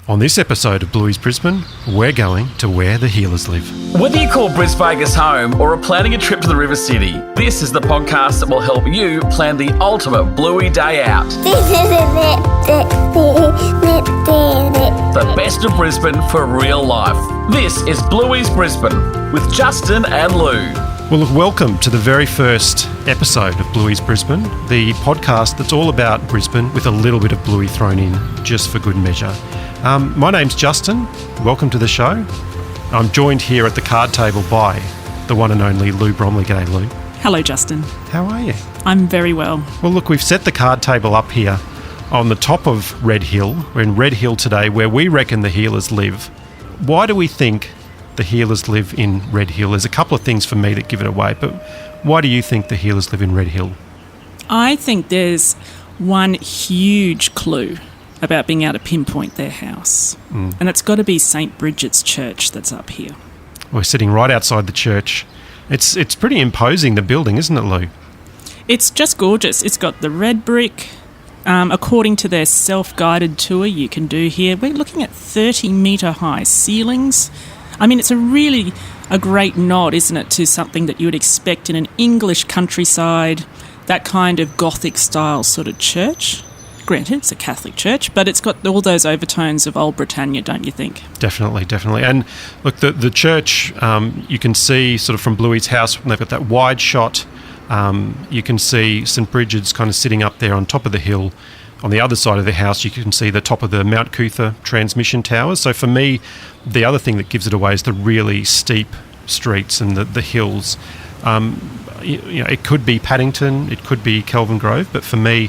On this episode of Bluey's Brisbane, we're going to where the healers live. Whether you call Brisbane home or are planning a trip to the River City, this is the podcast that will help you plan the ultimate Bluey day out. The best of Brisbane for real life. This is Bluey's Brisbane with Justin and Lou. Well, look, welcome to the very first episode of Bluey's Brisbane, the podcast that's all about Brisbane with a little bit of Bluey thrown in just for good measure. My name's Justin. Welcome to the show. I'm joined here at the card table by the one and only Lou Bromley. G'day, Lou. Hello, Justin. How are you? I'm very well. Well, look, we've set the card table up here on the top of Red Hill. We're in Red Hill today, where we reckon the healers live. Why do we think the healers live in Red Hill? There's a couple of things for me that give it away, but why do you think the healers live in Red Hill? I think there's one huge clue about being able to pinpoint their house. And it's got to be St. Bridget's Church that's up here. We're sitting right outside the church. It's pretty imposing, the building, isn't it, Lou? It's just gorgeous. It's got the red brick. According to their self-guided tour you can do here, we're looking at 30-metre high ceilings. I mean, it's a great nod, isn't it, to something that you would expect in an English countryside, that kind of Gothic-style sort of church. Granted, it's a Catholic church, but it's got all those overtones of Old Britannia, don't you think? Definitely. And look, the church, you can see sort of from Bluey's house, they've got that wide shot. You can see St. Bridget's kind of sitting up there on top of the hill. On the other side of the house, you can see the top of the Mount Cootha transmission towers. So for me, the other thing that gives it away is the really steep streets and the hills. It could be Paddington, it could be Kelvin Grove, but for me,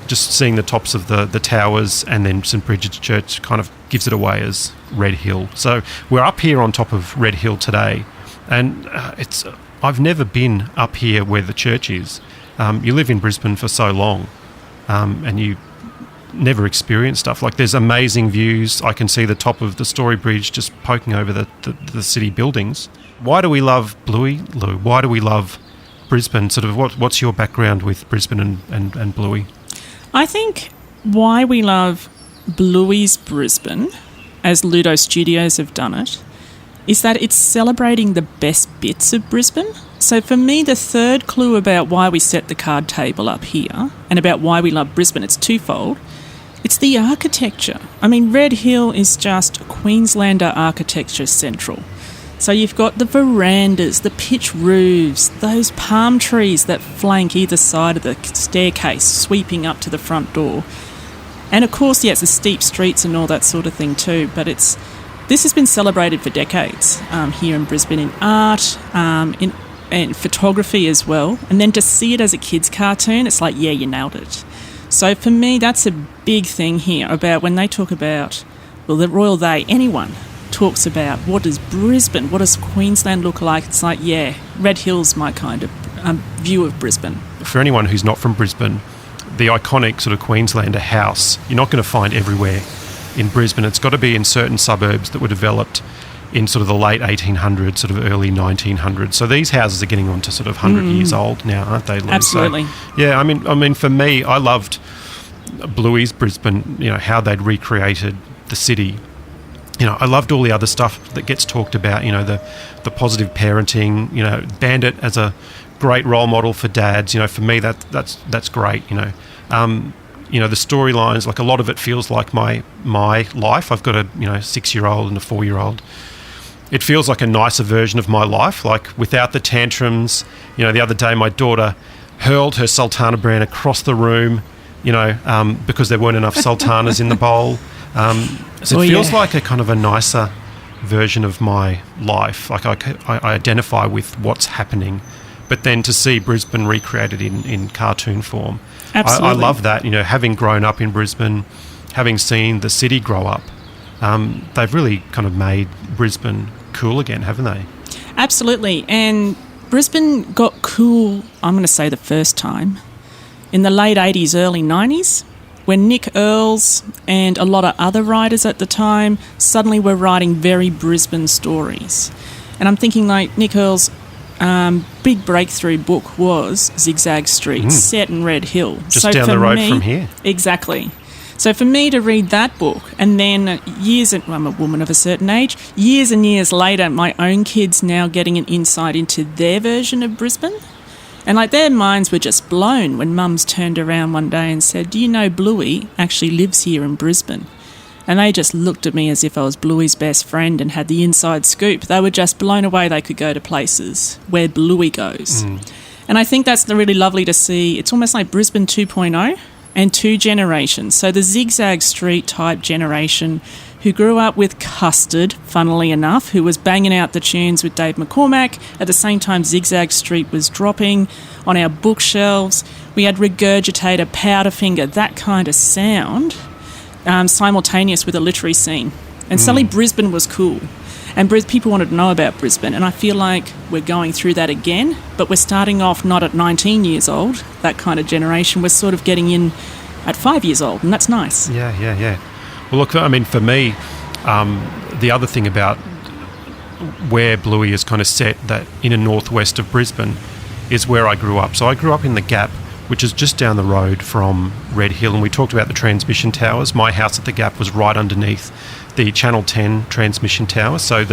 just seeing the tops of the towers and then St. Bridget's Church kind of gives it away as Red Hill. So we're up here on top of Red Hill today, and I've never been up here where the church is. You live in Brisbane for so long, and you never experience stuff. Like, there's amazing views. I can see the top of the Story Bridge just poking over the city buildings. Why do we love Bluey, Lou? Why do we love Brisbane? Sort of what's your background with Brisbane and Bluey? I think why we love Bluey's Brisbane, as Ludo Studios have done it, is that it's celebrating the best bits of Brisbane. So for me, the third clue about why we set the card table up here and about why we love Brisbane, it's twofold. It's the architecture. I mean, Red Hill is just Queenslander architecture central. So you've got the verandas, the pitch roofs, those palm trees that flank either side of the staircase, sweeping up to the front door. And of course, it's the steep streets and all that sort of thing too, but this has been celebrated for decades here in Brisbane in art, in photography as well. And then to see it as a kid's cartoon, it's like, yeah, you nailed it. So for me, that's a big thing here about when they talk about, well, the Royal They, anyone talks about what does Brisbane, what does Queensland look like? It's like, yeah, Red Hill's my kind of view of Brisbane. For anyone who's not from Brisbane, the iconic sort of Queenslander house, you're not going to find everywhere in Brisbane. It's got to be in certain suburbs that were developed in sort of the late 1800s, sort of early 1900s. So these houses are getting on to sort of 100 years old now, aren't they, Lou? Absolutely. So, yeah, I mean, for me, I loved Bluey's Brisbane, how they'd recreated the city. I loved all the other stuff that gets talked about, the positive parenting, Bandit as a great role model for dads. For me, that's great, the storylines, like a lot of it feels like my life. I've got a 6-year-old and a 4-year-old. It feels like a nicer version of my life, like without the tantrums. The other day my daughter hurled her Sultana brand across the room, because there weren't enough Sultanas in the bowl. So it feels like a kind of a nicer version of my life. Like I identify with what's happening. But then to see Brisbane recreated in cartoon form, I love that. Having grown up in Brisbane, having seen the city grow up, they've really kind of made Brisbane cool again, haven't they? Absolutely. And Brisbane got cool, I'm going to say the first time, in the late 80s, early 90s, when Nick Earls and a lot of other writers at the time suddenly were writing very Brisbane stories. And I'm thinking like Nick Earls' big breakthrough book was Zigzag Street, set in Red Hill. Just so down the road from here. Exactly. So for me to read that book, and then I'm a woman of a certain age, years and years later, my own kids now getting an insight into their version of Brisbane. And like their minds were just blown when Mum's turned around one day and said, "Do you know Bluey actually lives here in Brisbane?" And they just looked at me as if I was Bluey's best friend and had the inside scoop. They were just blown away they could go to places where Bluey goes. And I think that's really lovely to see. It's almost like Brisbane 2.0 and two generations. So the zigzag street type generation who grew up with Custard, funnily enough, who was banging out the tunes with Dave McCormack. At the same time, Zigzag Street was dropping on our bookshelves. We had Regurgitator, Powderfinger, that kind of sound, simultaneous with a literary scene. And suddenly Brisbane was cool. And people wanted to know about Brisbane. And I feel like we're going through that again, but we're starting off not at 19 years old, that kind of generation. We're sort of getting in at 5 years old, and that's nice. Yeah. Well, look, I mean, for me, the other thing about where Bluey is kind of set, that inner northwest of Brisbane, is where I grew up. So I grew up in the Gap, which is just down the road from Red Hill, and we talked about the transmission towers. My house at the Gap was right underneath the Channel 10 transmission tower. So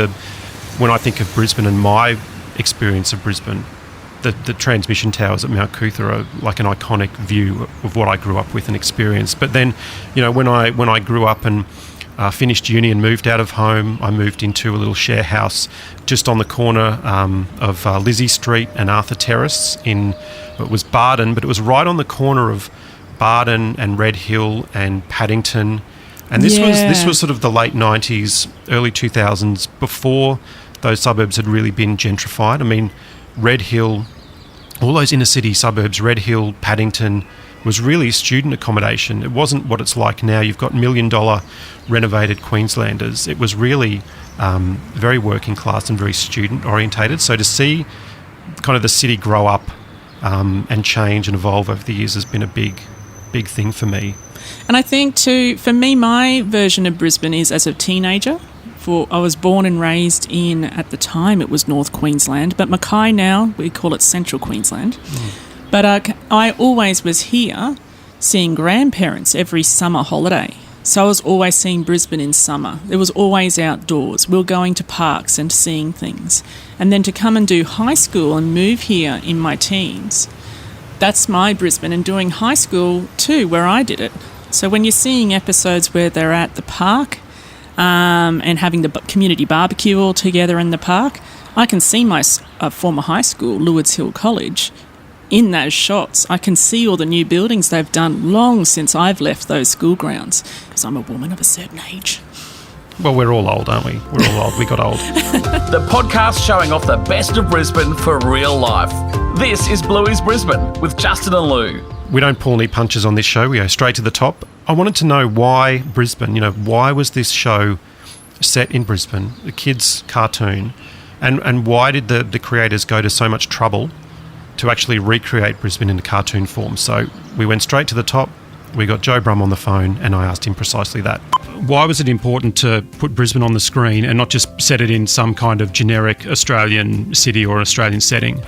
when I think of Brisbane and my experience of Brisbane, the transmission towers at Mount Cootha are like an iconic view of what I grew up with and experienced. But then, when I grew up and finished uni and moved out of home, I moved into a little share house just on the corner of Lizzie Street and Arthur Terrace it was Barden, but it was right on the corner of Barden and Red Hill and Paddington. And this was sort of the late 90s, early 2000s, before those suburbs had really been gentrified. I mean, Red Hill, all those inner city suburbs, Red Hill, Paddington, was really student accommodation. It wasn't what it's like now. You've got $1 million renovated Queenslanders. It was really very working class and very student orientated. So to see kind of the city grow up and change and evolve over the years has been a big thing for me. And I think too, for me, my version of Brisbane is as a teenager. I was born and raised in, at the time, it was North Queensland, but Mackay now, we call it Central Queensland. But I always was here seeing grandparents every summer holiday. So I was always seeing Brisbane in summer. It was always outdoors. We were going to parks and seeing things. And then to come and do high school and move here in my teens, that's my Brisbane, and doing high school too, where I did it. So when you're seeing episodes where they're at the park, and having the community barbecue all together in the park, I can see my former high school, Lewards Hill College, in those shots. I can see all the new buildings they've done long since I've left those school grounds, because I'm a woman of a certain age. Well, we're all old, aren't we? We're all old. We got old. The podcast showing off the best of Brisbane for real life. This is Bluey's Brisbane with Justin and Lou. We don't pull any punches on this show. We go straight to the top. I wanted to know why Brisbane, why was this show set in Brisbane, the kids' cartoon, and why did the creators go to so much trouble to actually recreate Brisbane in a cartoon form? So we went straight to the top. We got Joe Brumm on the phone and I asked him precisely that. Why was it important to put Brisbane on the screen and not just set it in some kind of generic Australian city or Australian setting?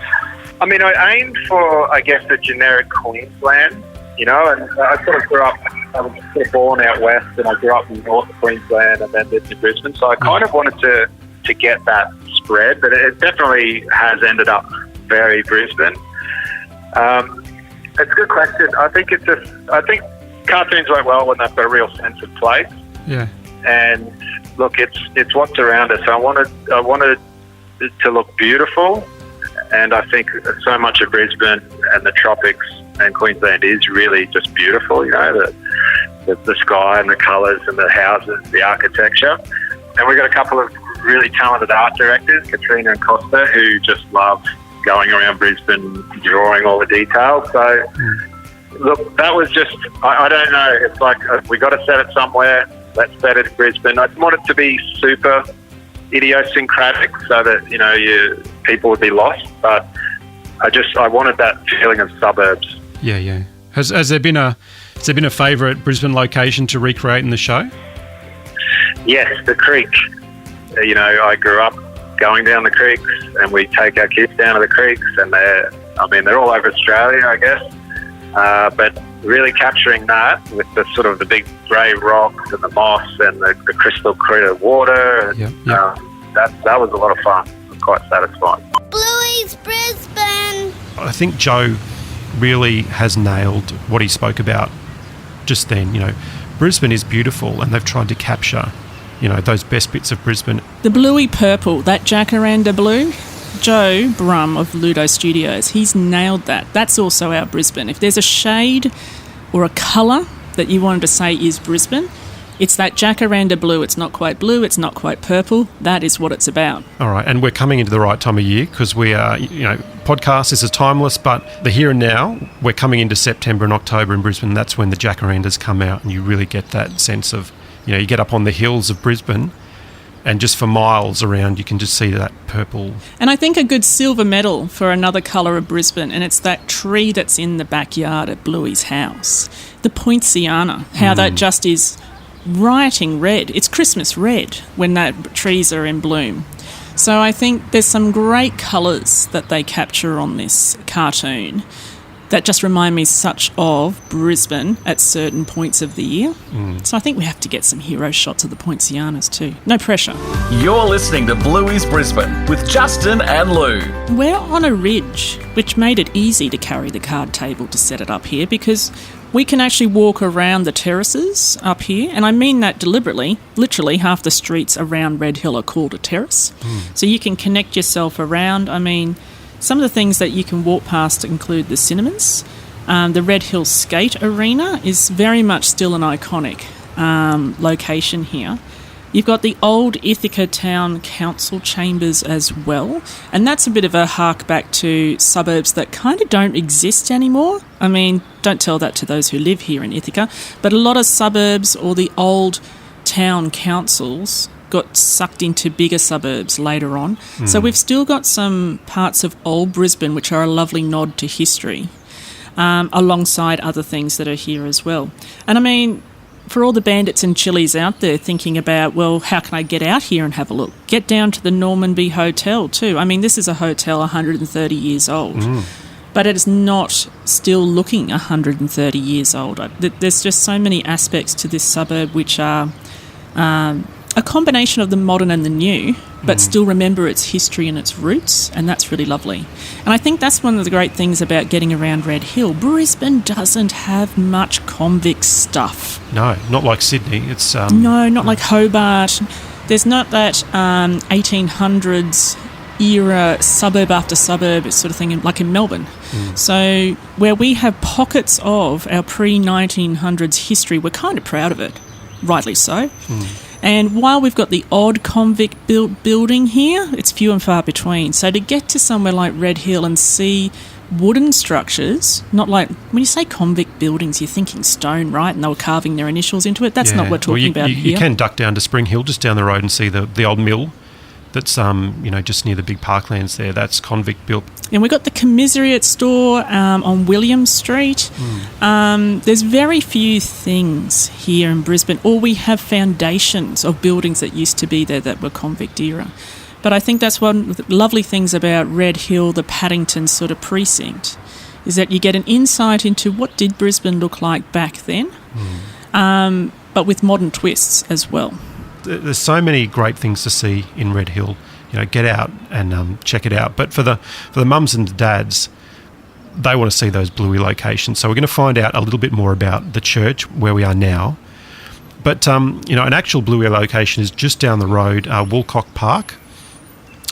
I mean, I aimed for, I guess, the generic Queensland, and I sort of grew up, I was sort of born out west, and I grew up in North Queensland and then lived in Brisbane, so I kind of wanted to get that spread, but it definitely has ended up very Brisbane. It's a good question. I think cartoons work well when they've got a real sense of place. Yeah. And look, it's what's around us. I wanted it to look beautiful. And I think so much of Brisbane and the tropics and Queensland is really just beautiful, the sky and the colours and the houses, the architecture. And we've got a couple of really talented art directors, Katrina and Costa, who just love going around Brisbane, drawing all the details. So, look, that was just, I don't know, it's like we got to set it somewhere, let's set it in Brisbane. I want it to be super idiosyncratic so that, people would be lost, but I wanted that feeling of suburbs. Yeah. Has there been a favourite Brisbane location to recreate in the show? Yes, the creek. I grew up going down the creeks, and we take our kids down to the creeks, and they're all over Australia, I guess. But really capturing that with the sort of the big grey rocks and the moss and the crystal clear water. And, that was a lot of fun. It was quite satisfying. Bluey's Brisbane. I think Joe really has nailed what he spoke about just then. Brisbane is beautiful, and they've tried to capture, those best bits of Brisbane. The bluey purple, that jacaranda blue, Joe Brumm of Ludo Studios, he's nailed that. That's also our Brisbane. If there's a shade or a colour that you wanted to say is Brisbane, it's that jacaranda blue. It's not quite blue, it's not quite purple. That is what it's about. All right, and we're coming into the right time of year because we are, podcast, this is timeless, but the here and now, we're coming into September and October in Brisbane. That's when the jacarandas come out, and you really get that sense of, you get up on the hills of Brisbane, and just for miles around, you can just see that purple. And I think a good silver medal for another colour of Brisbane, and it's that tree that's in the backyard at Bluey's house. The poinciana, how that just is rioting red. It's Christmas red when that trees are in bloom. So I think there's some great colours that they capture on this cartoon that just remind me such of Brisbane at certain points of the year. So I think we have to get some hero shots of the poincianas too. No pressure. You're listening to Bluey's Brisbane with Justin and Lou. We're on a ridge, which made it easy to carry the card table to set it up here because we can actually walk around the terraces up here, and I mean that deliberately. Literally, half the streets around Red Hill are called a terrace. So you can connect yourself around. I mean, some of the things that you can walk past include the cinemas. The Red Hill Skate Arena is very much still an iconic location here. You've got the old Ithaca Town Council chambers as well, and that's a bit of a hark back to suburbs that kind of don't exist anymore. I mean, don't tell that to those who live here in Ithaca, but a lot of suburbs or the old town councils got sucked into bigger suburbs later on. So we've still got some parts of old Brisbane which are a lovely nod to history, alongside other things that are here as well. And I mean, for all the bandits and chillies out there thinking about, well, how can I get out here and have a look? Get down to the Normanby Hotel too. I mean, this is a hotel 130 years old, but it is not still looking 130 years old. There's just so many aspects to this suburb which are a combination of the modern and the new, but still remember its history and its roots, and that's really lovely. And I think that's one of the great things about getting around Red Hill. Brisbane doesn't have much convict stuff. No, not like Sydney. It's No, not like Hobart. There's not that 1800s era suburb after suburb sort of thing like in Melbourne. So where we have pockets of our pre-1900s history, we're kind of proud of it, rightly so. And while we've got the odd convict built building here, it's few and far between. So to get to somewhere like Red Hill and see wooden structures, not like, when you say convict buildings, you're thinking stone, right? And they were carving their initials into it. That's not what we're talking about here. You can duck down to Spring Hill, just down the road, and see the old mill that's just near the big parklands there. That's convict built. And we've got the Commiserate store on William Street. There's very few things here in Brisbane, or we have foundations of buildings that used to be there that were convict era. But I think that's one of the lovely things about Red Hill, the Paddington sort of precinct, is that you get an insight into what did Brisbane look like back then, but with modern twists as well. There's so many great things to see in Red Hill. Get out and check it out. But for the mums and the dads, they want to see those Bluey locations. So we're going to find out a little bit more about the church where we are now. But an actual Bluey location is just down the road, Woolcock Park.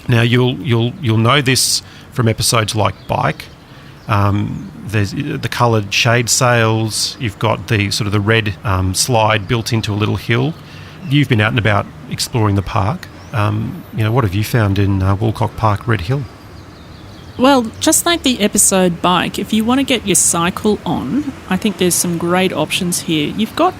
Now you'll know this from episodes like Bike. There's the coloured shade sails. You've got the sort of the red slide built into a little hill. You've been out and about exploring the park. What have you found in Woolcock Park, Red Hill? Well, just like the episode Bike, if you want to get your cycle on, I think there's some great options here. You've got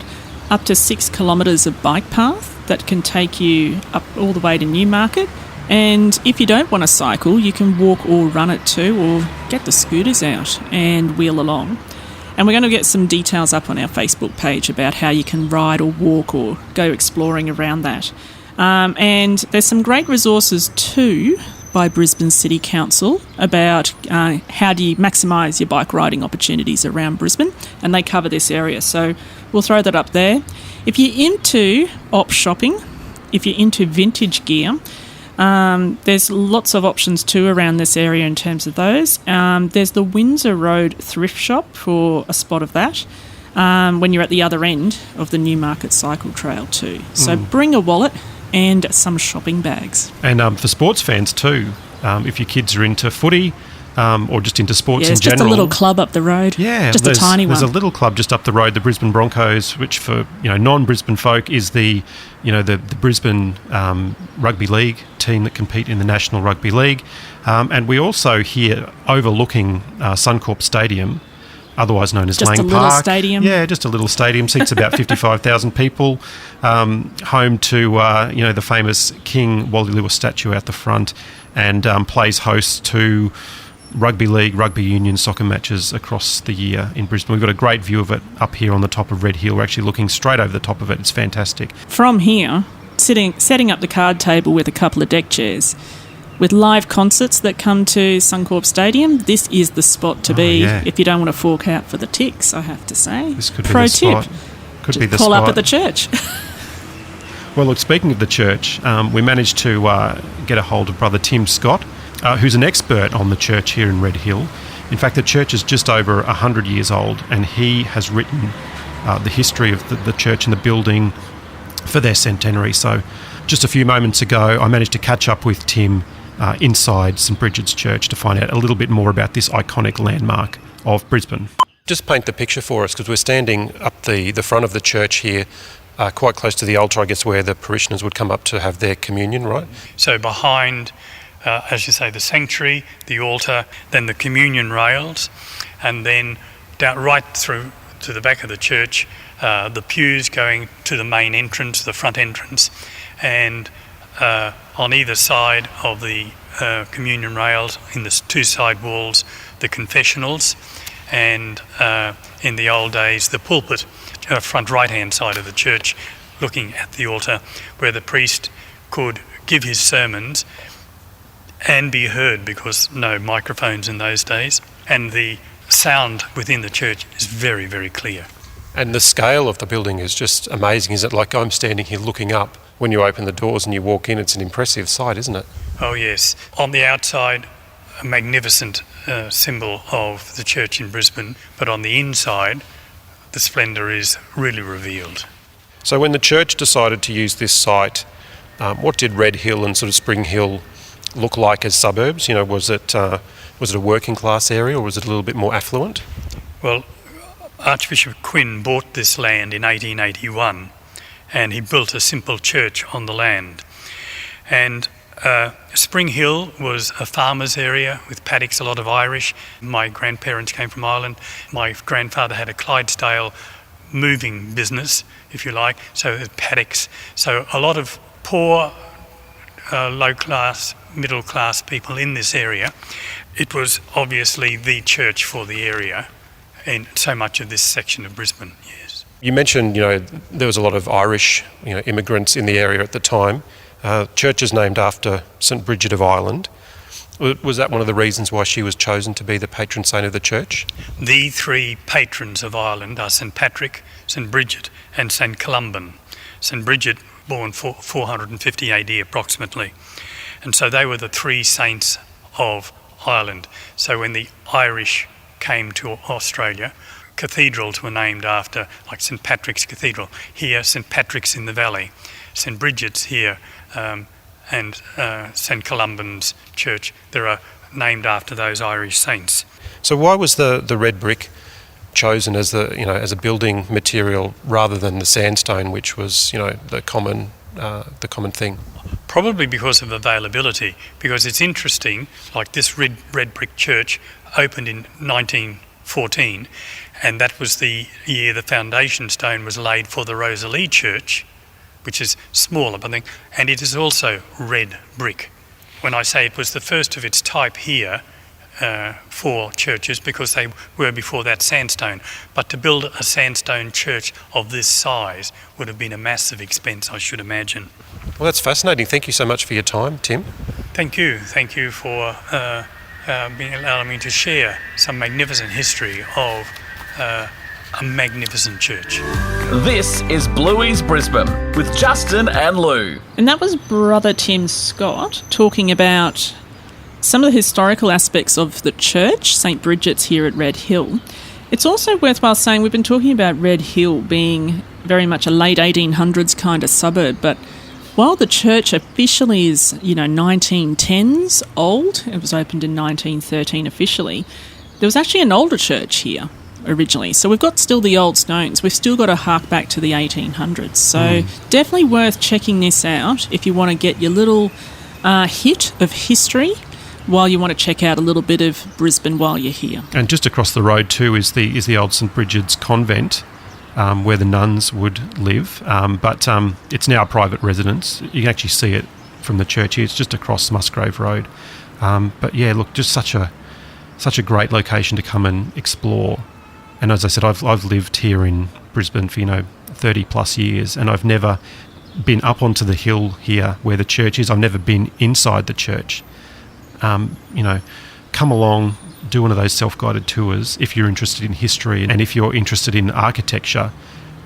up to 6 kilometres of bike path that can take you up all the way to Newmarket. And if you don't want to cycle, you can walk or run it too, or get the scooters out and wheel along. And we're going to get some details up on our Facebook page about how you can ride or walk or go exploring around that. And there's some great resources too by Brisbane City Council about how do you maximise your bike riding opportunities around Brisbane, and they cover this area. So we'll throw that up there. If you're into op shopping, if you're into vintage gear, there's lots of options too around this area in terms of those. There's the Windsor Road thrift shop for a spot of that when you're at the other end of the Newmarket Cycle Trail too. So bring a wallet and some shopping bags. And for sports fans too, if your kids are into footy or just into sports in general. There's just a little club up the road. Yeah, just a tiny one. There's a little club just up the road, the Brisbane Broncos, which for non-Brisbane folk is the Brisbane Rugby League team that compete in the National Rugby League. And we also here overlooking Suncorp Stadium, otherwise known as Lang Park. Just a little stadium. Yeah, just a little stadium. Seats about 55,000 people. Home to the famous King Wally Lewis statue out the front, and plays host to rugby league, rugby union, soccer matches across the year in Brisbane. We've got a great view of it up here on the top of Red Hill. We're actually looking straight over the top of it. It's fantastic. From here, setting up the card table with a couple of deck chairs. With live concerts that come to Suncorp Stadium, this is the spot to be if you don't want to fork out for the ticks, I have to say. This could be the spot. Could be the call spot. up at the church. Well, look, speaking of the church, we managed to get a hold of Brother Tim Scott, who's an expert on the church here in Red Hill. In fact, the church is just over 100 years old, and he has written the history of the church and the building for their centenary. So just a few moments ago, I managed to catch up with Tim inside St Bridget's Church to find out a little bit more about this iconic landmark of Brisbane. Just paint the picture for us, because we're standing up the front of the church here, quite close to the altar, I guess, where the parishioners would come up to have their communion, right? So behind, as you say, the sanctuary, the altar, then the communion rails, and then down right through to the back of the church, the pews going to the main entrance, the front entrance, and on either side of the communion rails, in the two side walls, the confessionals, and in the old days, the pulpit, front right-hand side of the church, looking at the altar, where the priest could give his sermons and be heard, because no microphones in those days, and the sound within the church is very, very clear. And the scale of the building is just amazing. Is it like I'm standing here looking up? When you open the doors and you walk in, it's an impressive sight, isn't it? Oh yes. On the outside, a magnificent symbol of the church in Brisbane, but on the inside, the splendour is really revealed. So when the church decided to use this site, what did Red Hill and sort of Spring Hill look like as suburbs? Was it a working class area, or was it a little bit more affluent? Well, Archbishop Quinn bought this land in 1881, and he built a simple church on the land. And Spring Hill was a farmer's area with paddocks, a lot of Irish. My grandparents came from Ireland. My grandfather had a Clydesdale moving business, if you like, so paddocks. So a lot of poor, low-class, middle-class people in this area. It was obviously the church for the area in so much of this section of Brisbane, yes. You mentioned, there was a lot of Irish, immigrants in the area at the time. Church is named after St Bridget of Ireland. Was that one of the reasons why she was chosen to be the patron saint of the church? The three patrons of Ireland are St Patrick, St Bridget and St Columban. St Bridget, born 450 AD approximately. And so they were the three saints of Ireland. So when the Irish came to Australia, cathedrals were named after, like St Patrick's Cathedral. Here, St Patrick's in the Valley. St Bridget's here, and St Columban's Church. They are named after those Irish saints. So why was the red brick chosen as as a building material rather than the sandstone, which was the common thing? Probably because of availability. Because it's interesting, like this red brick church opened in 1914, and that was the year the foundation stone was laid for the Rosalie Church, which is smaller, I think, and it is also red brick. When I say it was the first of its type here for churches, because they were before that sandstone, but to build a sandstone church of this size would have been a massive expense, I should imagine. Well, that's fascinating. Thank you so much for your time, Tim. Thank you for allowing me to share some magnificent history of a magnificent church. This is Bluey's Brisbane with Justin and Lou. And that was Brother Tim Scott talking about some of the historical aspects of the church, St Bridget's here at Red Hill. It's also worthwhile saying we've been talking about Red Hill being very much a late 1800s kind of suburb, but while the church officially is, 1910s old, it was opened in 1913 officially, there was actually an older church here originally. So we've got still the old stones. We've still got to hark back to the 1800s. So definitely worth checking this out if you want to get your little hit of history while you want to check out a little bit of Brisbane while you're here. And just across the road too is the old St Bridget's convent, where the nuns would live, but it's now a private residence. You can actually see it from the church here. It's just across Musgrave Road. But yeah, look, just such a great location to come and explore. And as I said, I've lived here in Brisbane for 30 plus years, and I've never been up onto the hill here where the church is. I've never been inside the church. Come along, do one of those self-guided tours if you're interested in history, and if you're interested in architecture,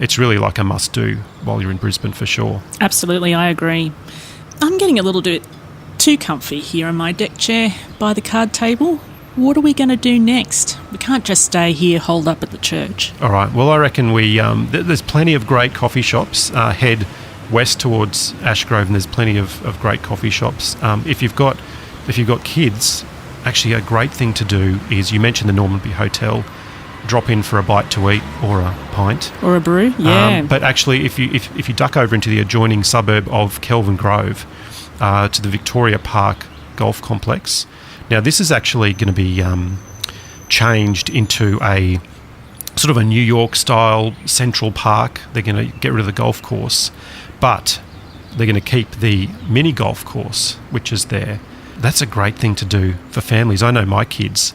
it's really like a must-do while you're in Brisbane for sure. Absolutely, I agree. I'm getting a little bit too comfy here on my deck chair by the card table. What are we going to do next? We can't just stay here holed up at the church. All right, well, I reckon there's plenty of great coffee shops. Head west towards Ashgrove, and there's plenty of great coffee shops. If you've got kids, actually a great thing to do is, you mentioned the Normanby Hotel, drop in for a bite to eat or a pint. Or a brew, yeah. But actually, if you duck over into the adjoining suburb of Kelvin Grove, to the Victoria Park Golf Complex. Now, this is actually going to be changed into a sort of a New York-style Central Park. They're going to get rid of the golf course, but they're going to keep the mini golf course, which is there. That's a great thing to do for families. I know my kids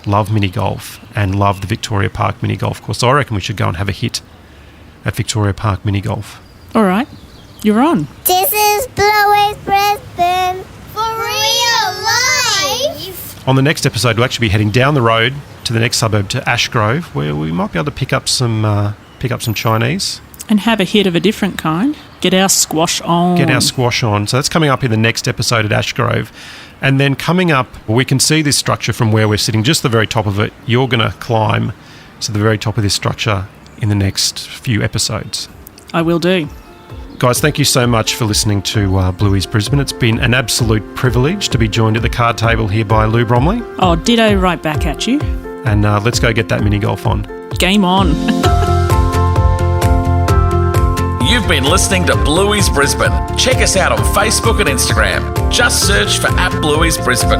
love mini golf and love the Victoria Park mini golf course. So I reckon we should go and have a hit at Victoria Park mini golf. All right, you're on. This is Bluey's Brisbane for real life. On the next episode, we'll actually be heading down the road to the next suburb, to Ashgrove, where we might be able to pick up some Chinese. And have a hit of a different kind. Get our squash on. So that's coming up in the next episode at Ashgrove. And then coming up, we can see this structure from where we're sitting, just the very top of it. You're going to climb to the very top of this structure in the next few episodes. I will do. Guys, thank you so much for listening to Bluey's Brisbane. It's been an absolute privilege to be joined at the card table here by Lou Bromley. Oh, ditto right back at you. And let's go get that mini golf on. Game on. You've been listening to Bluey's Brisbane. Check us out on Facebook and Instagram. Just search for @Bluey's Brisbane.